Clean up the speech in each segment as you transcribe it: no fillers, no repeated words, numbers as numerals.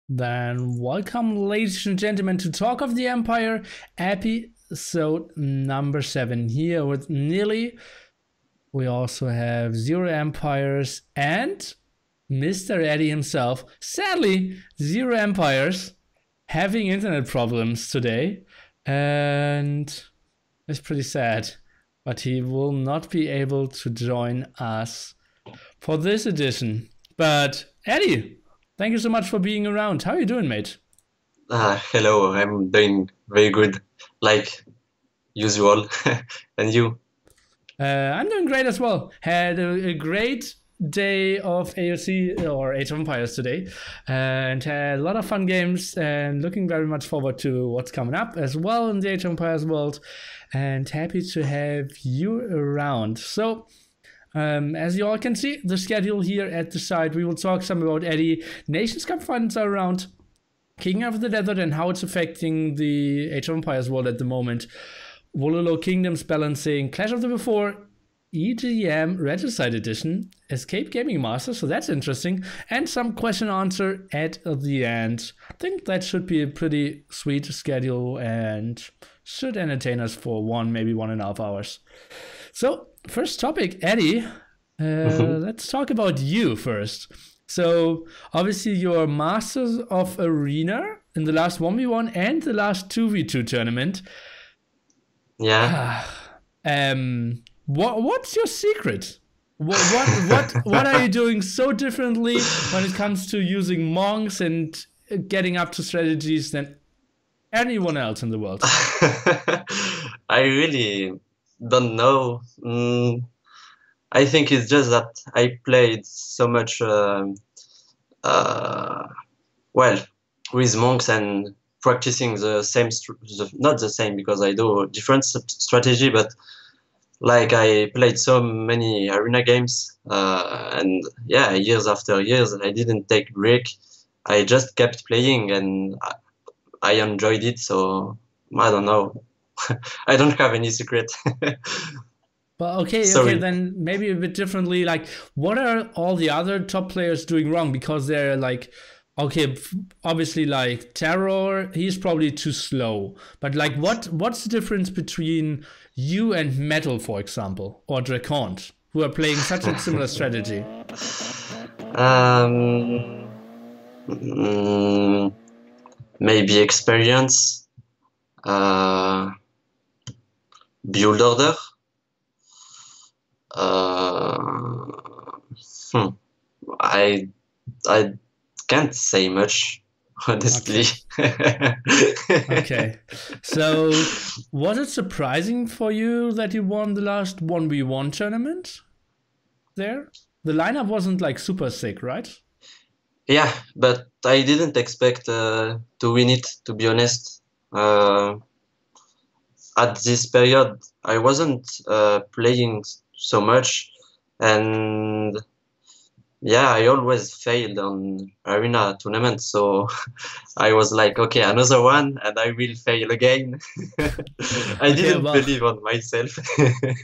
Then welcome, ladies and gentlemen, to Talk of the Empire, episode number 7. Here with Nilly, we also have ZeroEmpires and Mr. Eddie himself. Sadly, ZeroEmpires having internet problems today, and it's pretty sad. But he will not be able to join us for this edition. But Eddie, thank you so much for being around. How are you doing, mate? Hello, I'm doing very good, like usual. And you? I'm doing great as well. Had a great day of AOC or Age of Empires today, and had a lot of fun games, and looking very much forward to what's coming up as well in the Age of Empires world, and happy to have you around. So as you all can see, the schedule here at the side, we will talk some about Eddie. Nationscup Finals are around, King of the Desert and how it's affecting the Age of Empires world at the moment. Wololo Kingdoms balancing, Clash of the Before, EGM Regicide Edition, Escape Gaming Master, so that's interesting, and some question answer at the end. I think that should be a pretty sweet schedule and should entertain us for maybe 1.5 hours. So, first topic, Eddie, let's talk about you first. So, obviously you're Masters of Arena in the last 1v1 and the last 2v2 tournament. Yeah. What's your secret? What are you doing so differently when it comes to using monks and getting up to strategies than anyone else in the world? I really don't know. I think it's just that I played so much well with monks and practicing the same not the same, because I do different strategy, but like I played so many arena games, and yeah, years after years I didn't take break. I just kept playing and I enjoyed it, so I don't know. I don't have any secret. But okay, then maybe a bit differently, like what are all the other top players doing wrong? Because they're like, okay, obviously like Terror, he's probably too slow. But like what's the difference between you and Metal, for example, or Dracont, who are playing such a similar strategy? Maybe experience, build order. I can't say much, honestly. Okay. So was it surprising for you that you won the last 1v1 tournament there? The lineup wasn't like super sick, right? Yeah, but I didn't expect to win it, to be honest. At this period, I wasn't playing so much, and yeah, I always failed on arena tournaments, so I was like, okay, another one, and I will fail again. I didn't believe on myself.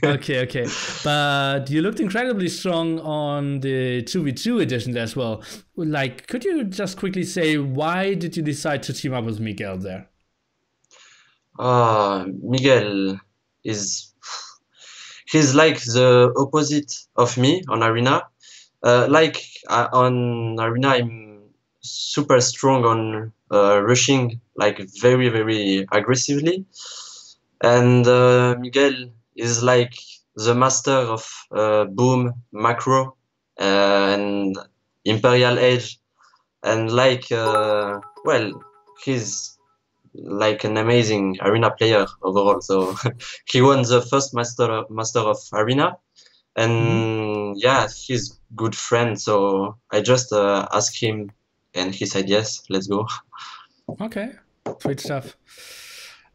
Okay. But you looked incredibly strong on the 2v2 edition as well. Like, could you just quickly say, why did you decide to team up with Miguel there? Miguel he's like the opposite of me on arena. On arena, I'm super strong on rushing, like very, very aggressively. And Miguel is like the master of boom, macro, and Imperial Age. And like, well, he's like an amazing arena player overall. So he won the first master of arena. And yeah, he's good friend, so I just asked him and he said yes, let's go. Okay, sweet stuff.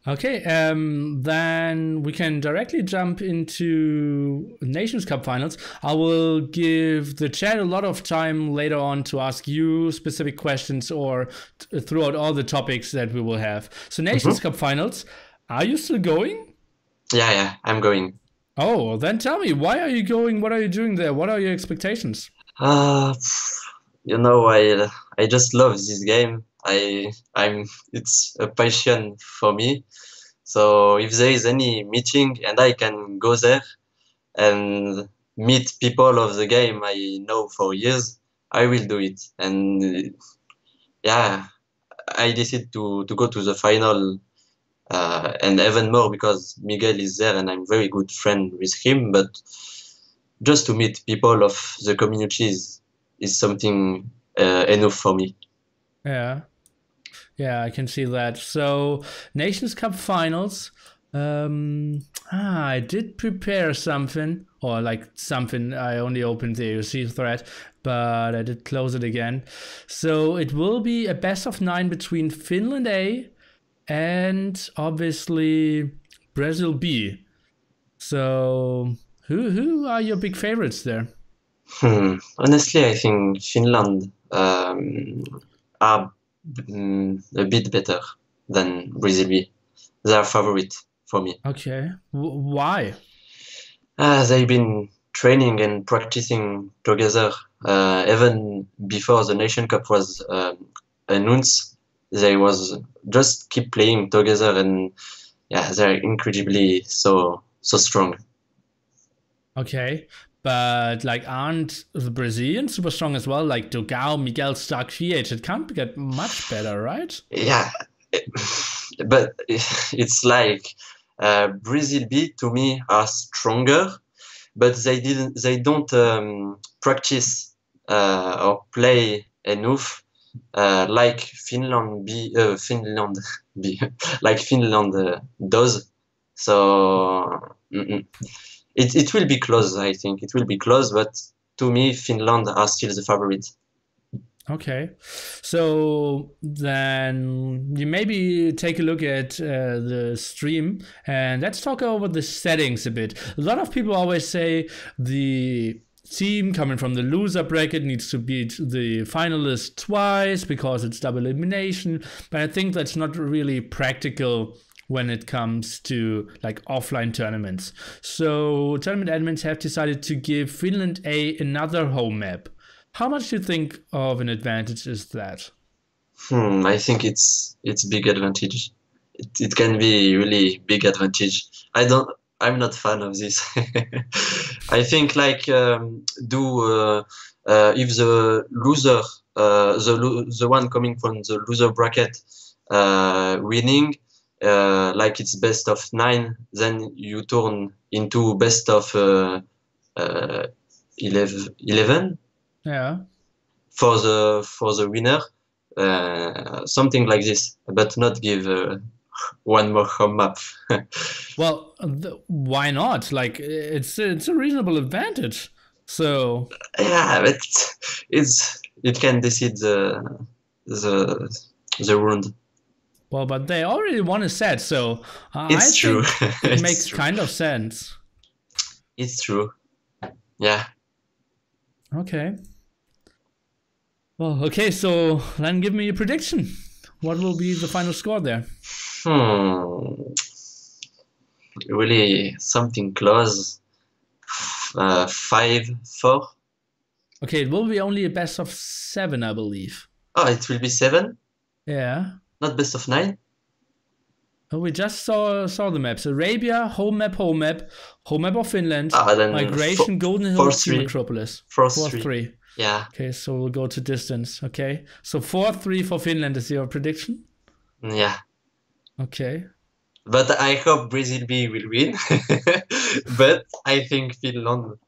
Okay, then we can directly jump into Nations Cup Finals. I will give the chat a lot of time later on to ask you specific questions or throughout all the topics that we will have. So Nations Cup Finals, are you still going? Yeah, I'm going. Oh, then tell me, why are you going? What are you doing there? What are your expectations? You know, I just love this game. It's a passion for me. So if there is any meeting and I can go there and meet people of the game I know for years, I will do it. And yeah, I decided to go to the final, and even more because Miguel is there and I'm very good friend with him. But just to meet people of the community is something enough for me. Yeah. Yeah, I can see that. So, Nations Cup Finals. I did prepare something, or like something. I only opened the AoC thread, but I did close it again. So it will be a best of 9 between Finland A and obviously Brazil B. So who are your big favorites there? Honestly, I think Finland are a bit better than Brazil B. They are favorite for me. Okay, why? They've been training and practicing together even before the Nation Cup was announced. They was just keep playing together, and yeah, they're incredibly so strong. Okay, but like aren't the Brazilians super strong as well? Like Dogao, Miguel, Stark, Fiat. It can't get much better, right? Yeah, but it's like Brazil B to me are stronger, but they don't practice or play enough like Finland B like Finland does. So it will be close. I think it will be close, but to me Finland are still the favorite. Okay, so then you maybe take a look at the stream and let's talk over the settings a bit. A lot of people always say the team coming from the loser bracket needs to beat the finalist twice because it's double elimination, but I think that's not really practical when it comes to like offline tournaments. So tournament admins have decided to give Finland A another home map. How much do you think of an advantage is that? I think it's big advantage. It can be really big advantage. I'm not fan of this. I think like if the loser, the one coming from the loser bracket, winning, like it's best of 9, then you turn into best of 11. Yeah. For the winner, something like this, but not give one more home map. Well, why not? Like it's a reasonable advantage. So yeah, but it can decide the round. Well, but they already won a set, so it's true. It makes kind of sense. It's true. Yeah. Okay. Well, okay, so then give me a prediction. What will be the final score there? Really something close. 5-4. Okay, it will be only a best of 7, I believe. Oh, it will be 7? Yeah. Not best of 9? Oh, we just saw the maps. Arabia, home map of Finland, Migration, Golden Hill, Team Acropolis. 4-3. Yeah. Okay, so we'll go to distance. Okay, so 4-3 for Finland is your prediction? Yeah. Okay. But I hope Brazil B will win. But I think Finland,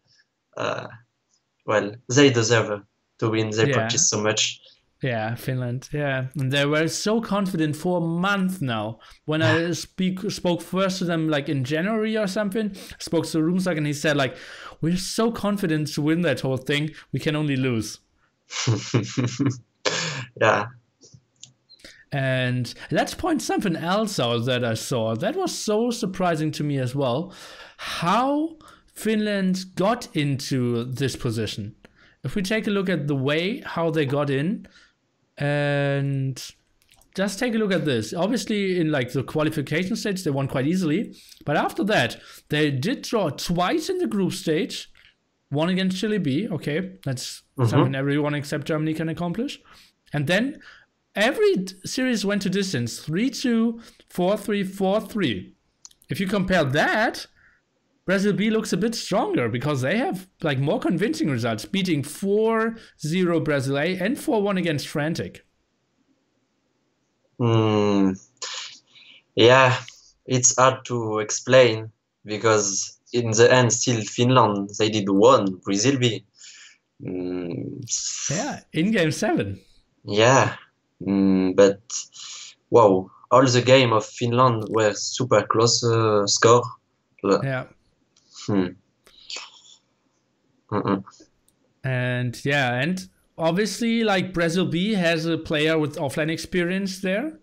well, they deserve to win. They practice so much. Yeah, Finland. Yeah, and they were so confident for a month now. When I spoke first to them, like in January or something, spoke to Roomstock and he said, like, we're so confident to win that whole thing. We can only lose. Yeah. And let's point something else out that I saw. That was so surprising to me as well. How Finland got into this position. If we take a look at the way how they got in, and just take a look at this. Obviously, in like the qualification stage, they won quite easily. But after that, they did draw twice in the group stage. One against Chile B. Okay, that's something everyone except Germany can accomplish. And then every series went to distance. 3-2, 4-3, 4-3. If you compare that, Brazil B looks a bit stronger because they have like more convincing results, beating 4-0 Brazil A and 4-1 against Frantic. Yeah, it's hard to explain because in the end, still Finland, they did won Brazil B. Yeah, in game 7. Yeah, but wow, all the game of Finland were super close score. Yeah. And yeah, and obviously, like Brazil B has a player with offline experience there,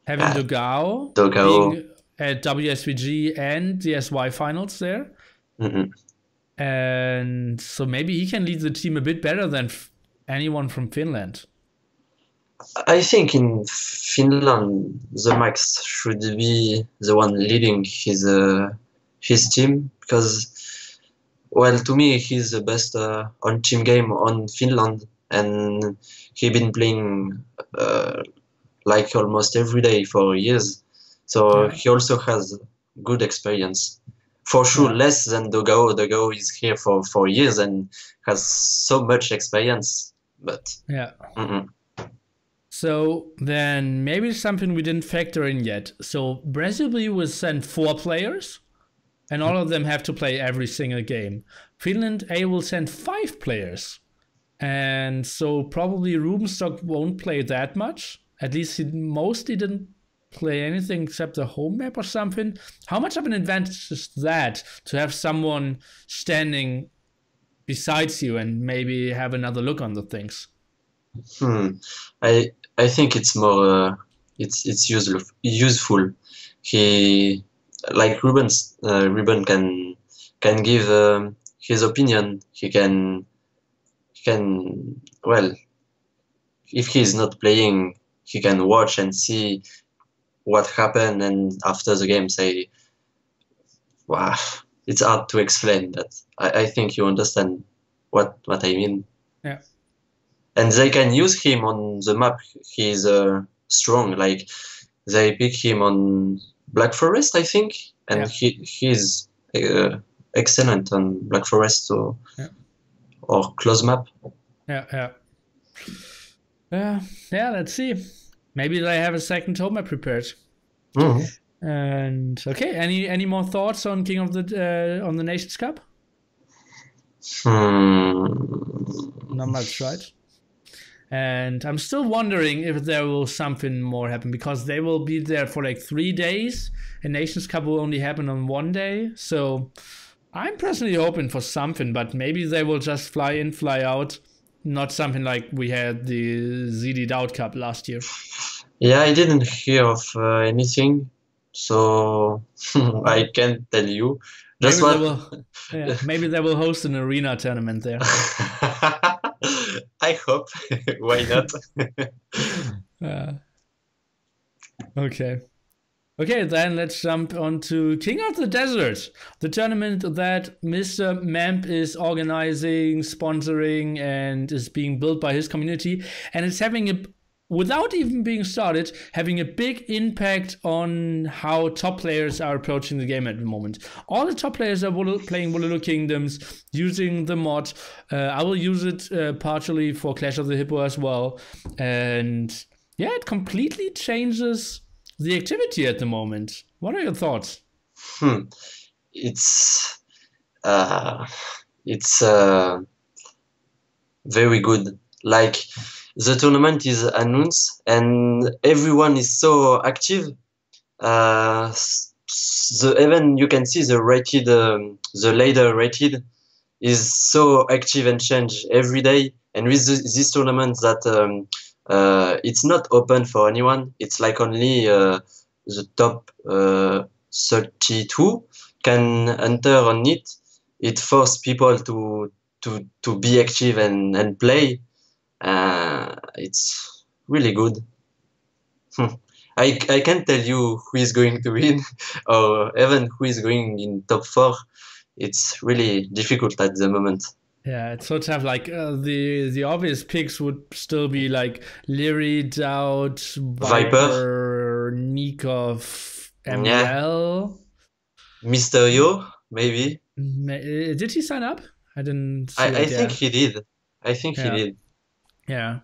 having Dogao being at WSVG and the SY finals there. And so maybe he can lead the team a bit better than anyone from Finland. I think in Finland, the Max should be the one leading his team because, well, to me, he's the best on team game on Finland, and he been playing like almost every day for years. So he also has good experience. For sure, less than Dogao. Dogao is here for years and has so much experience. But yeah. So then maybe something we didn't factor in yet. So Brazil B will send 4 players, and all of them have to play every single game. Finland A will send 5 players, and so probably Rubenstock won't play that much. At least he mostly didn't play anything except the home map or something. How much of an advantage is that to have someone standing besides you and maybe have another look on the things? I think it's more it's useful. He like Ruben can give his opinion. He can well, if he's not playing, he can watch and see what happened, and after the game say, wow, it's hard to explain that. I think you understand what I mean. Yeah. And they can use him on the map. He's strong. Like they pick him on Black Forest, I think, and he's excellent on Black Forest or close map. Yeah. Let's see. Maybe they have a second home map prepared. And okay, any more thoughts on King of the on the Nations Cup? Not much, right? And I'm still wondering if there will something more happen, because they will be there for like 3 days, and Nations Cup will only happen on 1 day. So I'm personally hoping for something, but maybe they will just fly in, fly out. Not something like we had the ZD Doubt Cup last year. Yeah, I didn't hear of anything, so I can't tell you. Just maybe they will host an arena tournament there. I hope. Why not? Okay, then let's jump on to King of the Desert, the tournament that Mr. Mamp is organizing, sponsoring, and is being built by his community. And it's having without even being started, having a big impact on how top players are approaching the game at the moment. All the top players are playing Wololo Kingdoms, using the mod. I will use it partially for Clash of the Hippo as well. And yeah, it completely changes the activity at the moment. What are your thoughts? It's very good. Like, the tournament is announced and everyone is so active. The event, you can see the rated, the ladder rated is so active and change every day. And with this tournament that it's not open for anyone. It's like only the top 32 can enter on it. It forces people to be active and play. It's really good. I can't tell you who is going to win or even who is going in top 4. It's really difficult at the moment. Yeah, it's so tough. Like the obvious picks would still be like Leary, Dowd, Viper, Nikov, ML. Mysterio, maybe. Did he sign up? I didn't see I think he did. I think he did. Yeah.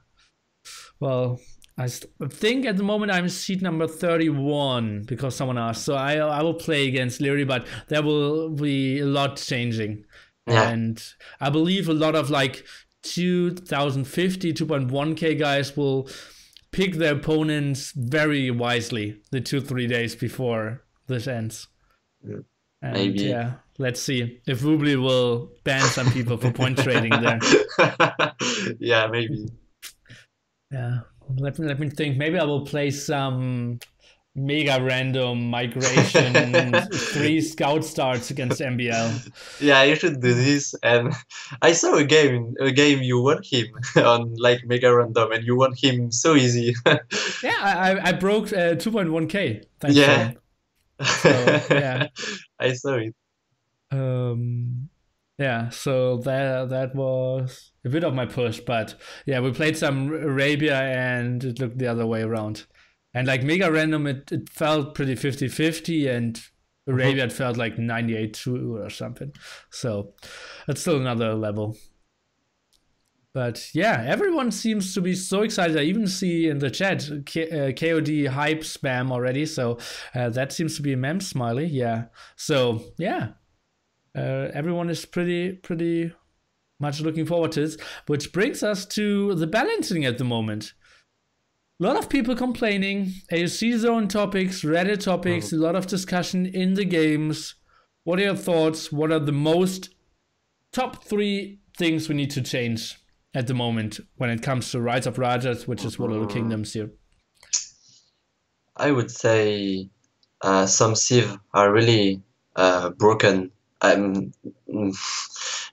Well, I think at the moment I'm seat number 31 because someone asked. So I will play against Leary, but there will be a lot changing. Yeah. And I believe a lot of like 2050, 2.1k guys will pick their opponents very wisely the 2-3 days before this ends. Yeah. And maybe. Yeah, let's see if Woobly will ban some people for point trading there. Yeah, maybe. Yeah, let me think. Maybe I will play some mega random migration 3 scout starts against MBL. Yeah, you should do this. And I saw a game you won him on like mega random, and you won him so easy. Yeah, I broke 2.1k. Thanks. Yeah. So, yeah, I saw it. Yeah, so that was a bit of my push, but yeah, we played some Arabia and it looked the other way around. And like mega random, it felt pretty 50-50, and Arabia it felt like 98-2 or something. So it's still another level. But yeah, everyone seems to be so excited. I even see in the chat KOD hype spam already. So that seems to be a mem smiley. Yeah. So yeah, everyone is pretty much looking forward to this, which brings us to the balancing at the moment. A lot of people complaining, AOC zone topics, Reddit topics, a lot of discussion in the games. What are your thoughts? What are the top 3 things we need to change at the moment when it comes to Rise of Rajas, which is one of the kingdoms here? I would say some Civ are really broken.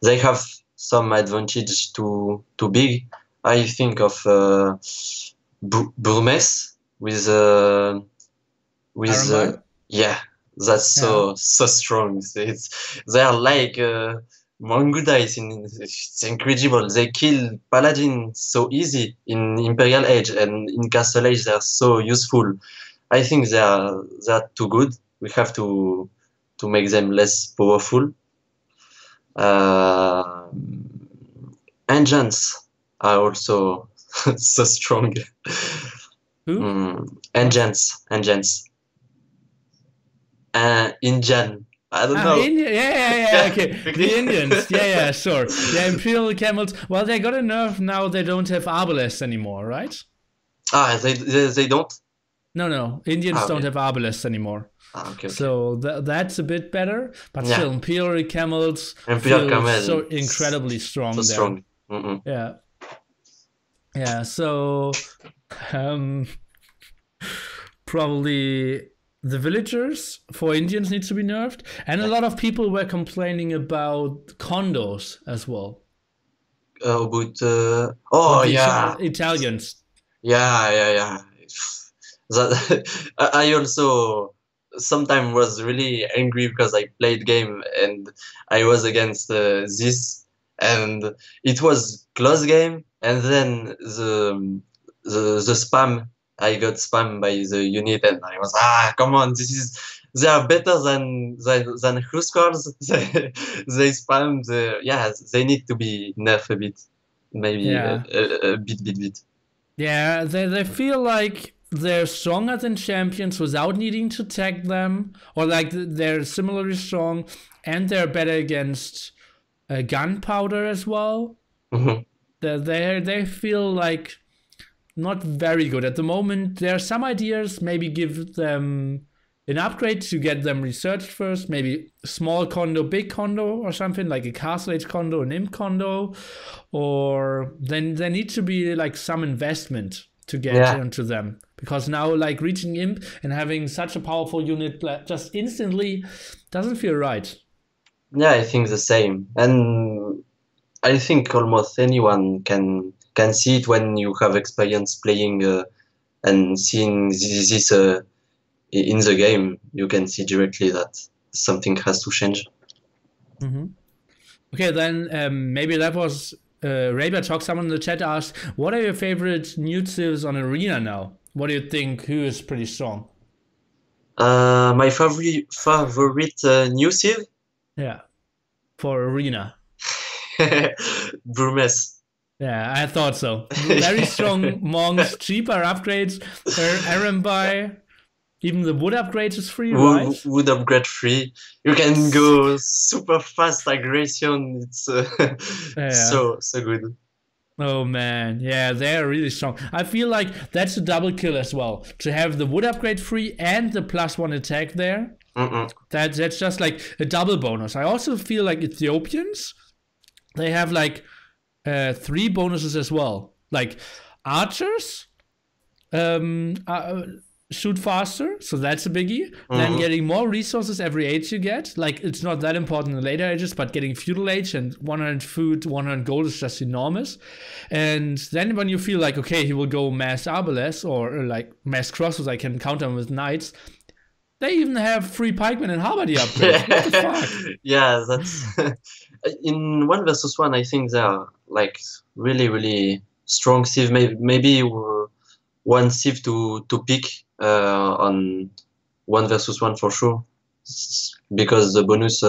They have some advantage too big. I think of Burmes with yeah, that's so strong. They are like Mongoodais. It's incredible. They kill Paladin so easy in Imperial Age, and in Castle Age they are so useful. I think they are too good. We have to make them less powerful. Engines are also so strong. Who? Engines. Indian. I don't know. Yeah, okay. The Indians. Yeah, sure. Yeah, Imperial Camels. Well, they got a nerf now. They don't have Arbalests anymore, right? They don't? No. Indians don't have Arbalests anymore. Okay. So that's a bit better, but still, Imperial Camels so incredibly strong. So there. Strong. Yeah. So probably the villagers for Indians needs to be nerfed, and a lot of people were complaining about condos as well. Italians. Yeah. That I also sometimes was really angry because I played game and I was against this, and it was close game, and then the spam, I got spammed by the unit, and I was come on, they are better than Huskars. They spam they need to be nerfed a bit, maybe a bit. Yeah, they feel like they're stronger than champions without needing to tag them, or like they're similarly strong, and they're better against gunpowder as well. They feel like not very good at the moment. There are some ideas, maybe give them an upgrade to get them researched first, maybe small condo, big condo, or something like a Castle Age condo, an imp condo, or then there needs to be like some investment to get into them. Because now, like, reaching Imp and having such a powerful unit just instantly doesn't feel right. Yeah, I think the same. And I think almost anyone can see it when you have experience playing and seeing this in the game. You can see directly that something has to change. Mm-hmm. Okay, then maybe that was Raber Talk. Someone in the chat asked, what are your favorite new civs on Arena now? What do you think? Who is pretty strong? My favorite new civ? Yeah, for Arena. Brumes. Yeah, I thought so. Very strong monks, cheaper upgrades, Arambai. Even the wood upgrade is free, right? Wood upgrade free. You can go super fast aggression. It's so good. Oh man, yeah, they're really strong. I feel like that's a double kill as well. To have the wood upgrade free and the +1 attack there. That's just like a double bonus. I also feel like Ethiopians, they have like 3 bonuses as well. Like archers shoot faster, so that's a biggie. Then getting more resources every age you get. Like, it's not that important in the later ages, but getting feudal age and 100 food, 100 gold is just enormous. And then when you feel like, okay, he will go mass arbalest or like mass crosses, I can counter him with knights. They even have free pikemen and halberdy upgrades. What the fuck? Yeah, that's in 1 versus 1. I think they are like really strong civ. Maybe one civ to pick on 1 versus 1 for sure, because the bonus.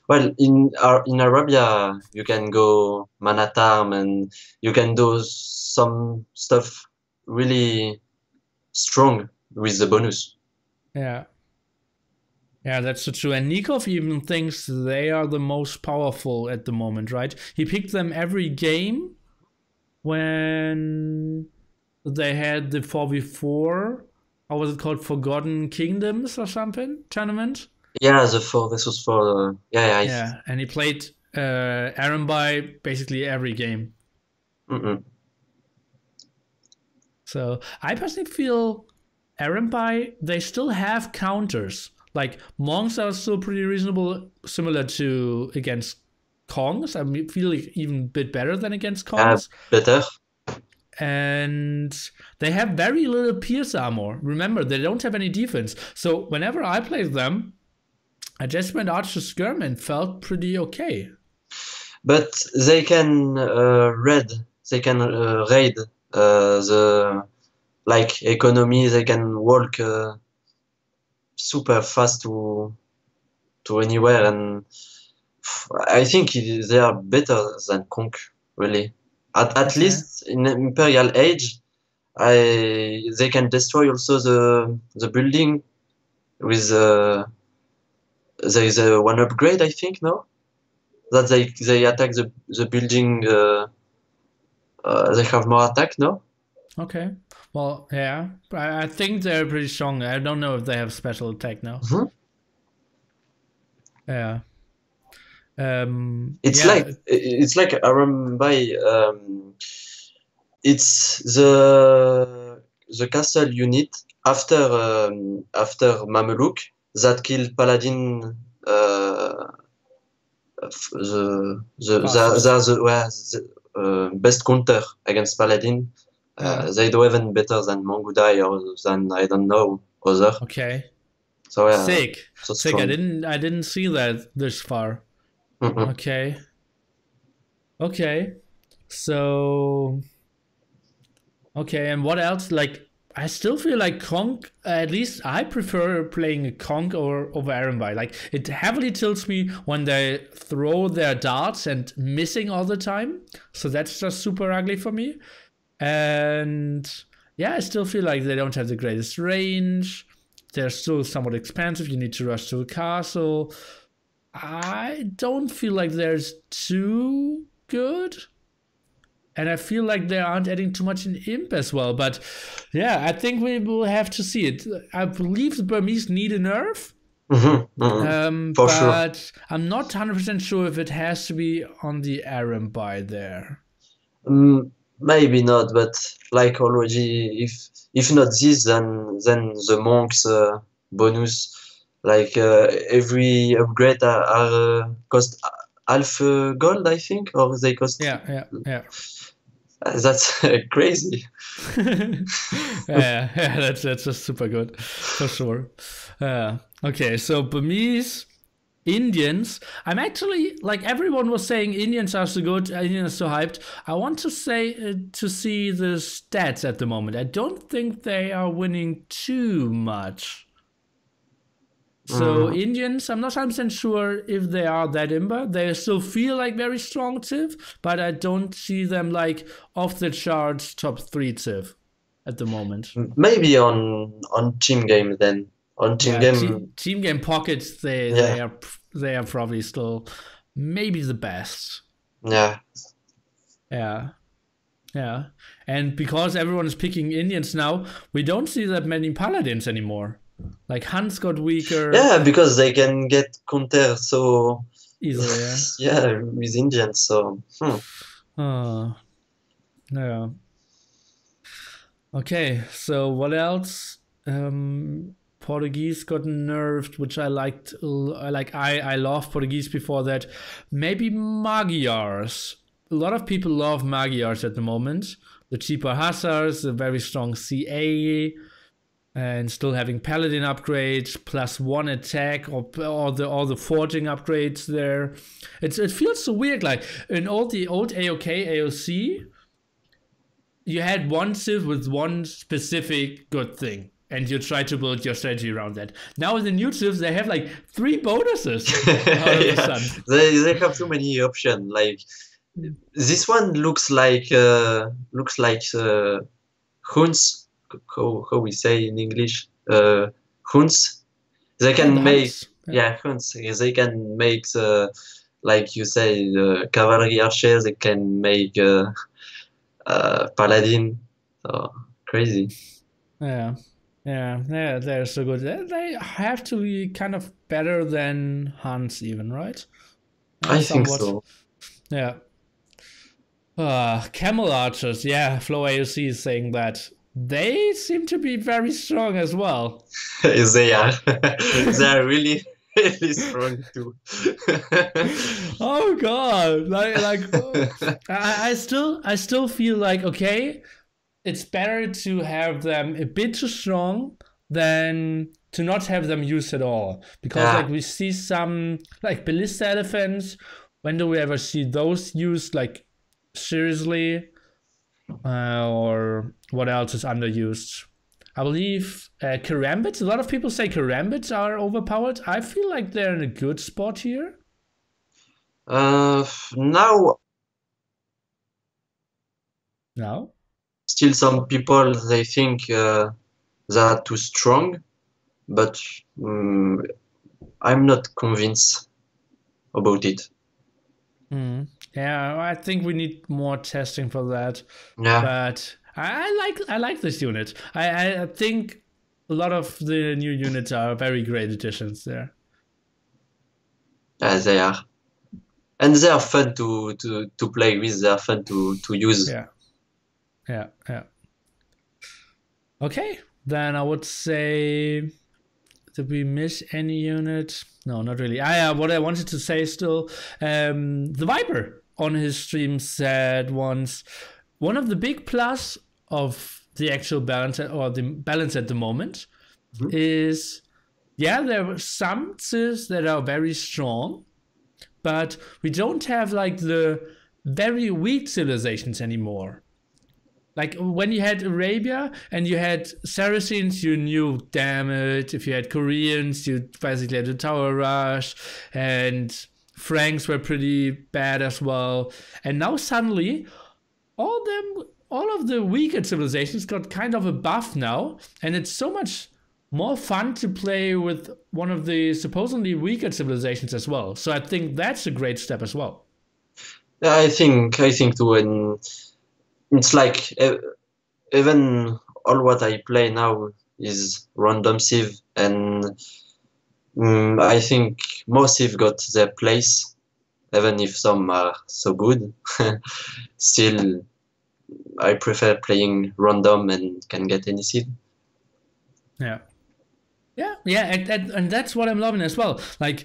Well, in Arabia you can go Manatarm and you can do some stuff really strong with the bonus. Yeah, that's so true. And Nikov even thinks they are the most powerful at the moment, right? He picked them every game when they had the 4v4, how was it called, Forgotten Kingdoms or something tournament? Yeah, the 4 versus 4. Yeah, and he played Arambai basically every game. So I personally feel Arambai, they still have counters. Like, monks are still pretty reasonable, similar to against Kongs. I feel like even a bit better than against Kongs. Better. And they have very little pierce armor. Remember, they don't have any defense. So whenever I played them, I just went Archer Skirm and felt pretty okay. But they can raid the like economy. They can walk super fast to anywhere, and I think they are better than Conk, really. At least in Imperial Age, they can destroy also the building with there is a 1 upgrade, I think, no? That they attack the building, they have more attack, no? Okay. Well, yeah. I think they're pretty strong. I don't know if they have special attack now. Yeah. It's like Arambai. It's the castle unit after Mamelouk that killed Paladin. The best counter against Paladin. They do even better than Mongudai or than, I don't know, other. Okay. So yeah. Sick. So Sick. I didn't see that this far. Okay. So. Okay, and what else? Like, I still feel like Conk, at least I prefer playing a Conk over Arambai. Like, it heavily tilts me when they throw their darts and missing all the time. So that's just super ugly for me. And yeah, I still feel like they don't have the greatest range. They're still somewhat expensive. You need to rush to a castle. I don't feel like they're too good. And I feel like they aren't adding too much in Imp as well. But yeah, I think we will have to see it. I believe the Burmese need a nerf. For sure. But I'm not 100% sure if it has to be on the Arambai there. maybe not, but like already, if not this, then the monks bonus, like every upgrade are cost half gold, I think, or they cost. Yeah. That's crazy. Yeah, that's just super good for sure. Okay, so Burmese, Indians. I'm actually like everyone was saying Indians are so good, Indians are so hyped. I want to say to see the stats at the moment. I don't think they are winning too much. So Indians, I'm not 100% sure if they are that imba. They still feel like very strong Civ, but I don't see them like off the charts top 3 Civ at the moment. Maybe on team game then. On team game, team game pockets, they are probably still maybe the best. Yeah. And because everyone is picking Indians now, we don't see that many paladins anymore. Like Hans got weaker. Yeah, because they can get counter so easily. Yeah, with Indians. So. Yeah. Okay, so what else? Portuguese got nerfed, which I liked. I loved Portuguese before that. Maybe Magyars. A lot of people love Magyars at the moment. The cheaper Hussars, the very strong CA, and still having Paladin upgrades, +1 attack, or all the forging upgrades there. It feels so weird. Like in all the old AOC, you had one Civ with one specific good thing, and you try to build your strategy around that. Now in the new Civs, they have like 3 bonuses. They have too many options. Like this one looks like Huns. How we say in English? Huns. They can make Huns. They can make like you say cavalry archers. They can make paladin. So crazy. Yeah, they're so good. They have to be kind of better than Hans, even, right? I think so. Yeah. Camel archers, yeah. Flow AOC is saying that they seem to be very strong as well. They are. They are really strong too. Oh god! I still feel like okay, it's better to have them a bit too strong than to not have them used at all. Because like we see some like ballista elephants. When do we ever see those used like seriously? Or what else is underused? I believe karambits. A lot of people say karambits are overpowered. I feel like they're in a good spot here. Now. Still, some people they think they are too strong, but I'm not convinced about it. Yeah, I think we need more testing for that. Yeah. But I like this unit. I think a lot of the new units are very great additions there. Yeah, they are. And they are fun to play with, they are fun to use. Yeah. Okay, then I would say, did we miss any unit? No, not really. What I wanted to say still, the Viper on his stream said once, one of the big plus of the actual balance or the balance at the moment is, there were some Civs that are very strong, but we don't have like the very weak civilizations anymore. Like when you had Arabia and you had Saracens, you knew, damn it. If you had Koreans, you basically had a tower rush, and Franks were pretty bad as well. And now suddenly, all of the weaker civilizations got kind of a buff now, and it's so much more fun to play with one of the supposedly weaker civilizations as well. So I think that's a great step as well. Yeah, I think too, and it's like even all what I play now is random Civ, and I think most Civ got their place, even if some are so good. Still, I prefer playing random and can get any seed. Yeah. And that's what I'm loving as well. Like,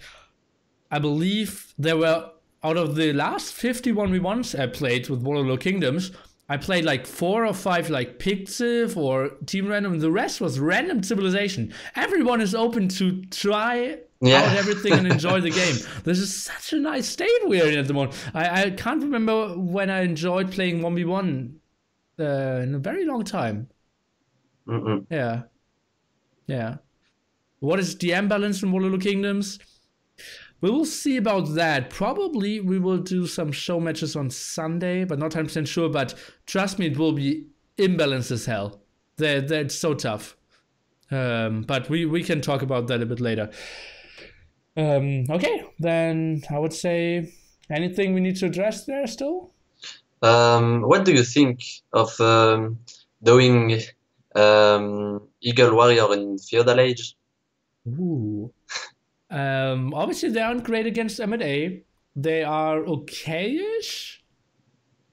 I believe there were, out of the last 51v1s I played with Warlord Kingdoms, I played like 4 or 5 like picked civ or team random. The rest was random civilization. Everyone is open to try out everything and enjoy the game. This is such a nice state we're in at the moment. I can't remember when I enjoyed playing 1v1 in a very long time. Yeah. What is the balance in Warlord Kingdoms? We will see about that. Probably we will do some show matches on Sunday, but not 100% sure. But trust me, it will be imbalanced as hell. That's so tough. But we can talk about that a bit later. Okay, then I would say anything we need to address there still? What do you think of doing Eagle Warrior in Feudal Age? Ooh. Obviously, they aren't great against M&A. They are okay-ish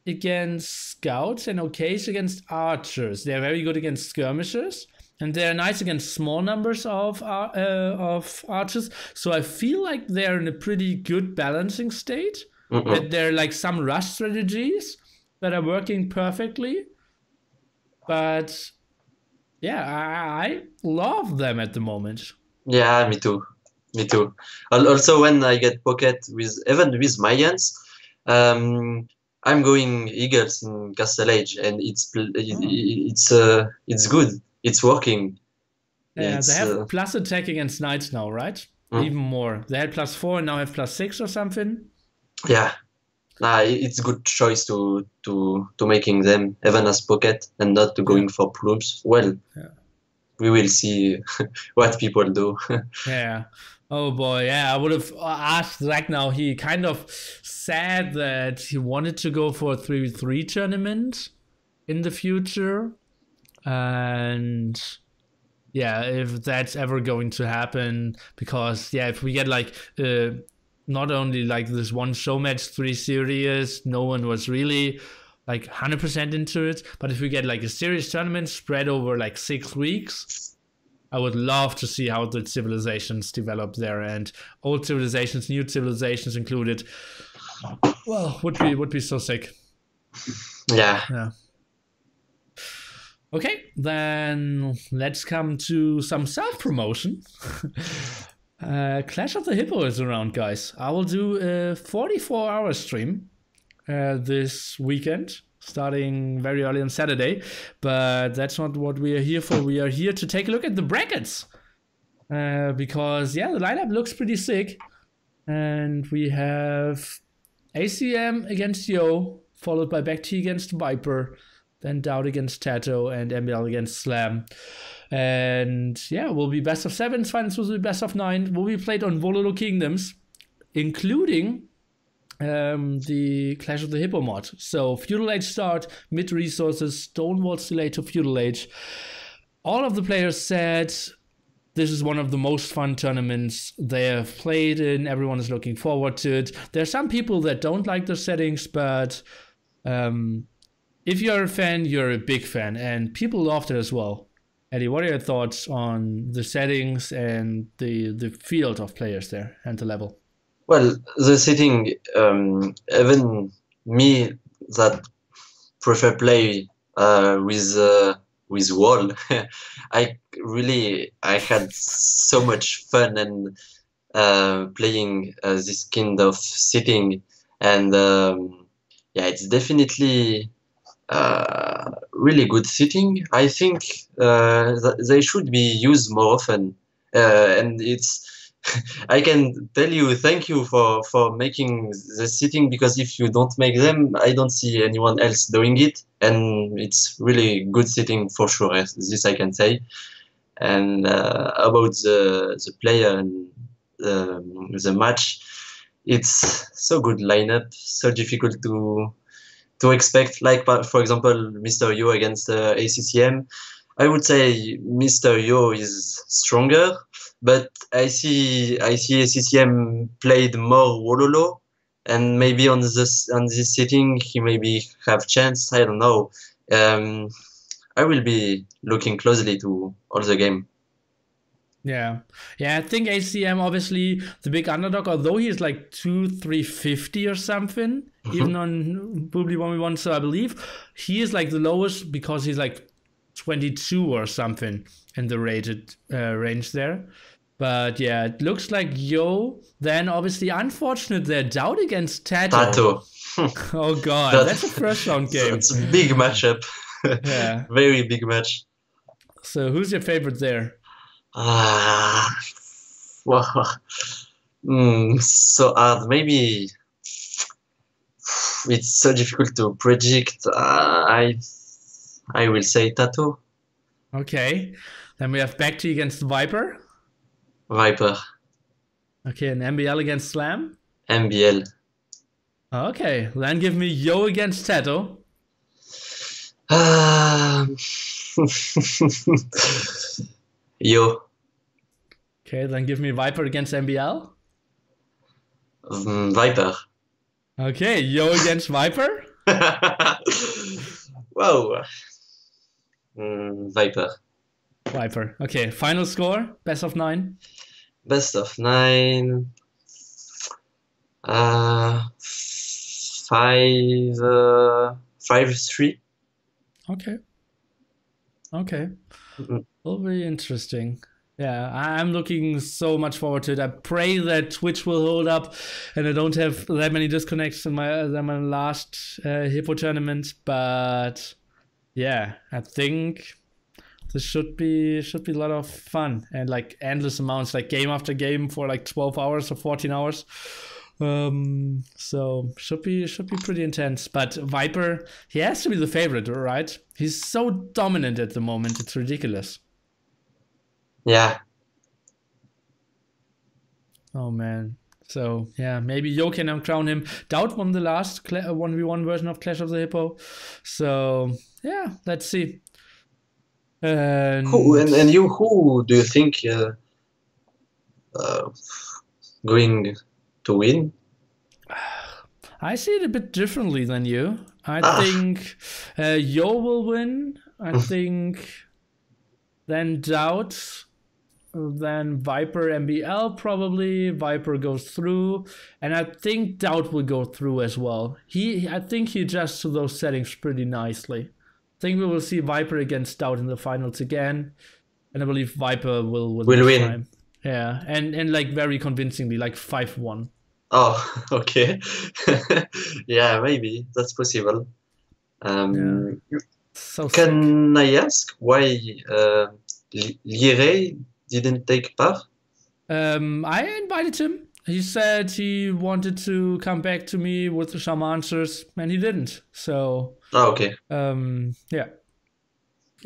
against scouts and okay-ish against archers. They're very good against skirmishers, and they're nice against small numbers of archers. So I feel like they're in a pretty good balancing state. That there are like some rush strategies that are working perfectly. But yeah, I love them at the moment. Yeah, me too. Also, when I get pocket even with Mayans, I'm going Eagles in Castle Age, and it's good. It's working. Yeah, they have plus attack against knights now, right? Even more. They had +4 and now have +6 or something. Yeah, it's a good choice to making them even as pocket and not to going for plumes. Well, we will see what people do. Yeah. Oh boy, yeah, I would have asked Zach now. He kind of said that he wanted to go for a 3v3 tournament in the future. And yeah, if that's ever going to happen, because yeah, if we get like not only like this one show match 3 series, no one was really like 100% into it, but if we get like a serious tournament spread over like 6 weeks, I would love to see how the civilizations develop there, and old civilizations, new civilizations included. Well, would be so sick. Yeah. Okay, then let's come to some self-promotion. Clash of the Hippo is around, guys. I will do a 44-hour stream this weekend, starting very early on Saturday, but that's not what we are here for. We are here to take a look at the brackets, because yeah, the lineup looks pretty sick, and we have ACM against Yo, followed by Back T against Viper, then Dowd against Tato, and MBL against Slam. And yeah, will be best of 7. Finals will be best of 9. Will be played on Warlord Kingdoms, including the Clash of the Hippo mod. So Feudal Age start, mid resources, Stonewall's delay to Feudal Age. All of the players said this is one of the most fun tournaments they have played in. Everyone is looking forward to it. There are some people that don't like the settings, but if you're a fan, you're a big fan, and people loved it as well. Eddie, what are your thoughts on the settings and the field of players there and the level? Well, the setting, even me that prefer play with wall, I had so much fun and playing this kind of setting, and yeah, it's definitely really good setting. I think they should be used more often, and it's. I can tell you thank you for making the setting, because if you don't make them, I don't see anyone else doing it, and it's really good setting for sure. This I can say. And about the player and the match, it's so good lineup, so difficult to expect. Like for example, Mr. Yo against ACCM. I would say Mr. Yo is stronger, but I see ACCM played more Wololo, and maybe on this setting he maybe have chance. I don't know. I will be looking closely to all the game. Yeah, I think ACM obviously the big underdog, although he's like 350 or something, even on Boobly 1v1. So I believe he is like the lowest because he's like 22 or something in the rated range there. But yeah, it looks like Yo. Then obviously unfortunate there, Doubt against Tato. Oh god, that's a first round game. It's a big matchup. Yeah, very big match. So who's your favorite there? Wow. So hard. Maybe it's so difficult to predict. I will say Tato. Okay. Then we have Bacti against Viper. Viper. Okay, and MBL against Slam. MBL. Okay, then give me Yo against Tato. Yo. Okay, then give me Viper against MBL. Viper. Okay, Yo against Viper. Wow. Viper. Viper. Okay, final score, best of 9. Best of 9. 5-3. Okay. Will be interesting. Yeah, I'm looking so much forward to it. I pray that Twitch will hold up and I don't have that many disconnects in my last Hippo tournament. But yeah, I think this should be a lot of fun and like endless amounts, like game after game for like 12 hours or 14 hours. So should be pretty intense. But Viper, he has to be the favorite, right? He's so dominant at the moment. It's ridiculous. Yeah. Oh man. So yeah, maybe Yo can crown him. Doubt won the last 1v1 version of Clash of the Hippo. So yeah, let's see. And who do you think going to win? I see it a bit differently than you. I think Yo will win. I think then Doubt, then Viper MBL probably. Viper goes through, and I think Doubt will go through as well. I think he adjusts to those settings pretty nicely. I think we will see Viper against Doubt in the finals again, and I believe Viper will win. Time. Yeah, and like very convincingly, like 5-1. Oh, okay. Yeah, maybe that's possible. Yeah. So can I ask why Lire didn't take part? I invited him. He said he wanted to come back to me with some answers, and he didn't. So. Oh, okay. Yeah.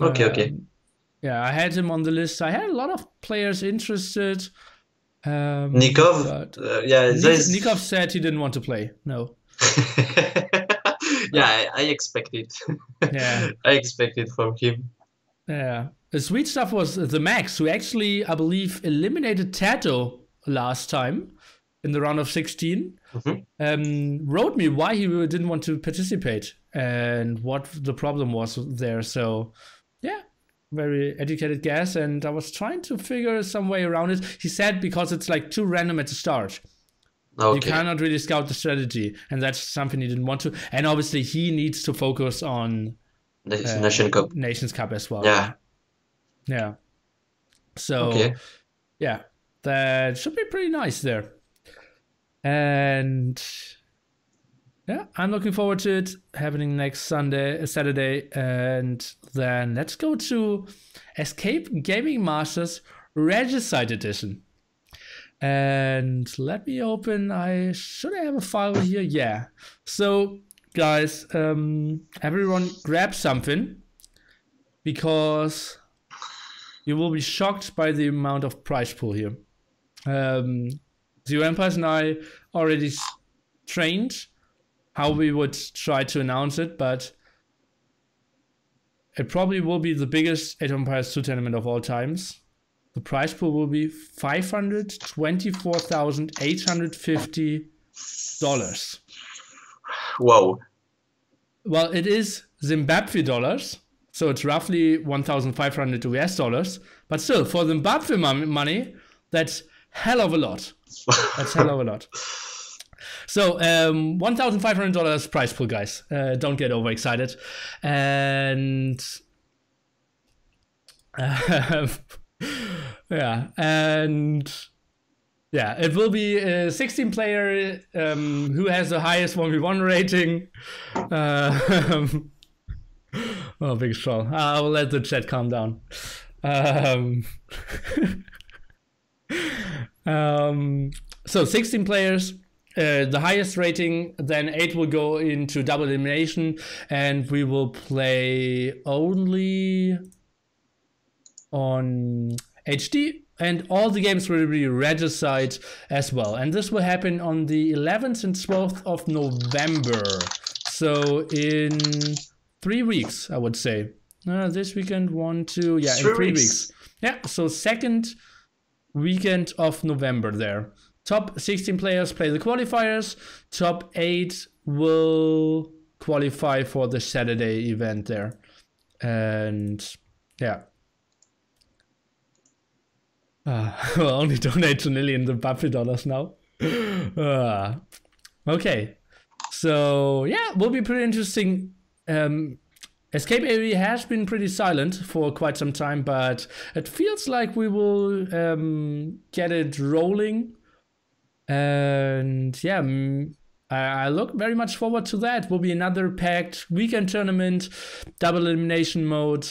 Okay. Yeah, I had him on the list. I had a lot of players interested. Nikov? Nikov said he didn't want to play. No. Yeah, I expected. Yeah. I expected from him. Yeah. The sweet stuff was the Max, who actually, I believe, eliminated Tato last time in the round of 16. Wrote me why he didn't want to participate and what the problem was there. So, yeah. Very educated guess, and I was trying to figure some way around it. He said because it's like too random at the start. Okay. You cannot really scout the strategy, and that's something he didn't want to. And obviously, he needs to focus on Nations Cup as well. Yeah. So, yeah, that should be pretty nice there. And yeah, I'm looking forward to it happening next Saturday, and then let's go to Escape Gaming Masters Regicide Edition. And let me open. Should I have a file here? Yeah. So, guys, everyone, grab something because you will be shocked by the amount of prize pool here. ZeroEmpires and I already trained how we would try to announce it, but it probably will be the biggest Age of Empires 2 tournament of all times. The prize pool will be $524,850. Wow. Well, it is Zimbabwe dollars. So it's roughly 1,500 US dollars. But still, for Zimbabwe money, that's hell of a lot. That's hell of a lot. So $1,500 prize pool, guys. Don't get overexcited. And yeah, it will be a 16 player who has the highest 1v1 rating. Oh, big troll. I will let the chat calm down. So 16 players, the highest rating, then 8 will go into double elimination, and we will play only on HD, and all the games will be Regicide as well. And this will happen on the 11th and 12th of November. So in 3 weeks, I would say. This weekend, 1, 2, yeah, in 3 weeks. Yeah, so second weekend of November there. Top 16 players play the qualifiers. Top 8 will qualify for the Saturday event there. And yeah. We'll only donate $2 million Zimbabwe dollars now. Okay. So yeah, will be pretty interesting. Escape AoE has been pretty silent for quite some time, but it feels like we will get it rolling. And yeah, I look very much forward to that. Will be another packed weekend tournament, double elimination mode.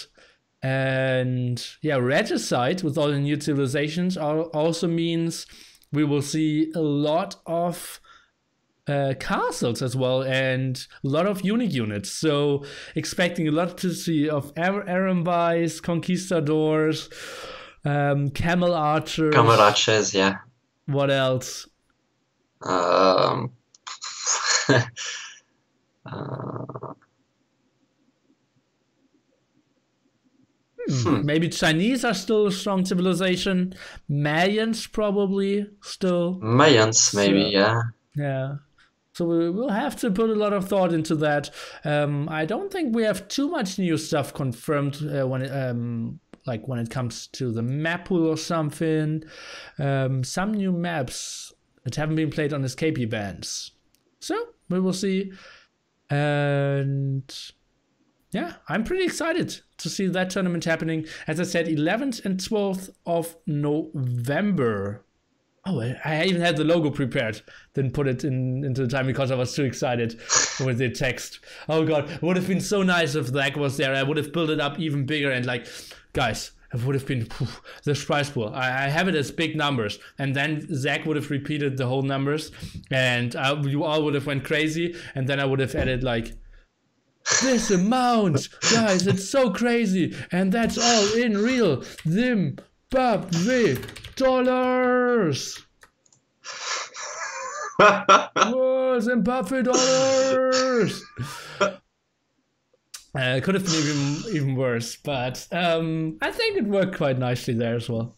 And yeah, Regicide with all the new civilizations also means we will see a lot of castles as well, and a lot of unique units. So expecting a lot to see of Erembis, Conquistadors, Camel Archers. Camel Archers, yeah. What else? Maybe Chinese are still a strong civilization. Mayans probably still. Mayans, maybe, yeah. Yeah. So we will have to put a lot of thought into that. I don't think we have too much new stuff confirmed when it comes to the map pool or something. Some new maps that haven't been played on escape events. So we will see. And yeah, I'm pretty excited to see that tournament happening. As I said, 11th and 12th of November. Oh, I even had the logo prepared. Didn't put it into the time because I was too excited with the text. Oh god, it would have been so nice if Zach was there. I would have built it up even bigger and like, guys, it would have been the prize pool. I have it as big numbers, and then Zach would have repeated the whole numbers, and you all would have went crazy, and then I would have added like, this amount, guys, it's so crazy, and that's all in real Zimbabwe dollars. Whoa, Zimbabwe dollars. It could have been even worse, but I think it worked quite nicely there as well.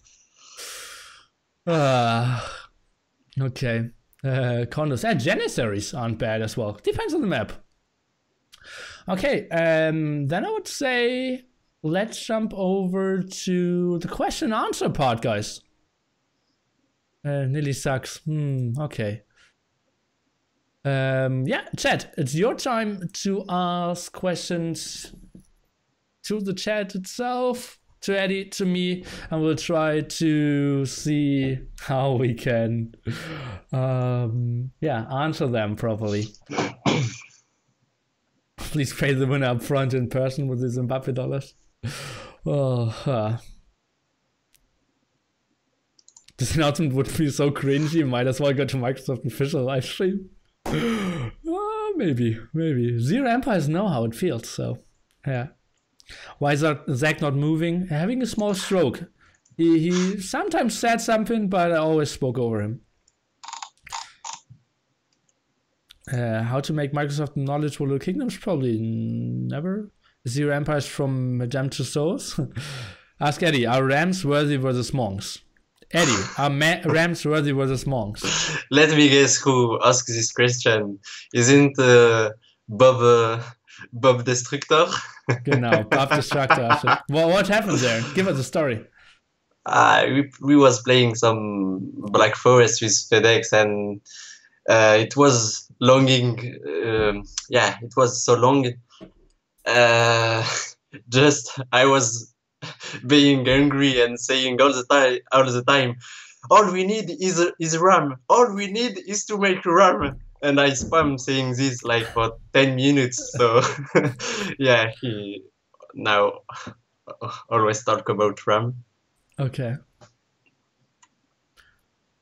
Okay. Condos and Janissaries aren't bad as well. Depends on the map. Okay, then I would say let's jump over to the question and answer part, guys. Nearly sucks. Okay. Yeah, chat, it's your time to ask questions to the chat itself, to Eddie, to me, and we'll try to see how we can answer them properly. Please pay the winner up front in person with the Zimbabwe dollars. This announcement would be so cringy, might as well go to Microsoft official live stream. Maybe. ZeroEmpires know how it feels, so yeah. Why is Zach not moving? Having a small stroke. He sometimes said something, but I always spoke over him. How to make Microsoft knowledgeable kingdoms? Probably never. ZeroEmpires from Madame Tussauds. Ask Eddie, are Rams worthy versus monks? Eddie, are Rams worthy versus monks? Let me guess who asked this question. Isn't Bob Bob Destructor. Genau, Buff Destructor. What happened there? Give us a story. We was playing some Black Forest with FedEx, and it was longing. Yeah, it was so long. Just I was being angry and saying all the time, all we need is RAM. All we need is to make RAM. And I spam saying this like for 10 minutes. So yeah, he now always talk about RAM. Okay.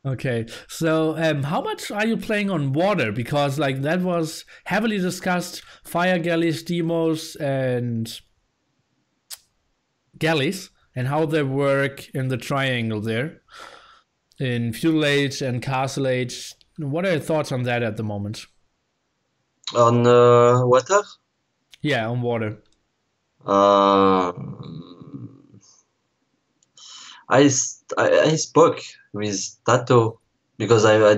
Okay, so how much are you playing on water? Because like that was heavily discussed. Fire galleys, demos, and galleys, and how they work in the triangle there in feudal age and castle age. What are your thoughts on that at the moment? On water? Yeah, on water. I spoke with Tato because I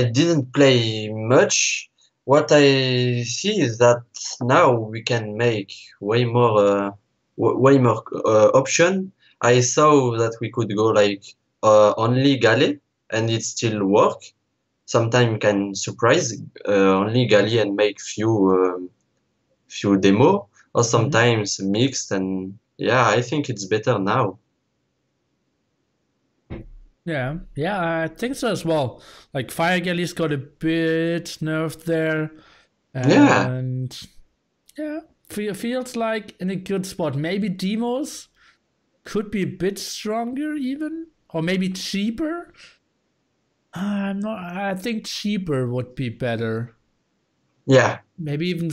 didn't play much. What I see is that now we can make way more option. I saw that we could go like only galley and it still work. Sometimes can surprise only galley and make few demo, or sometimes mixed, and yeah, I think it's better now. Yeah, I think so as well. Like fire galleys got a bit nerfed there, and yeah, feels like in a good spot. Maybe demos could be a bit stronger even, or maybe cheaper. I think cheaper would be better. Yeah. Maybe even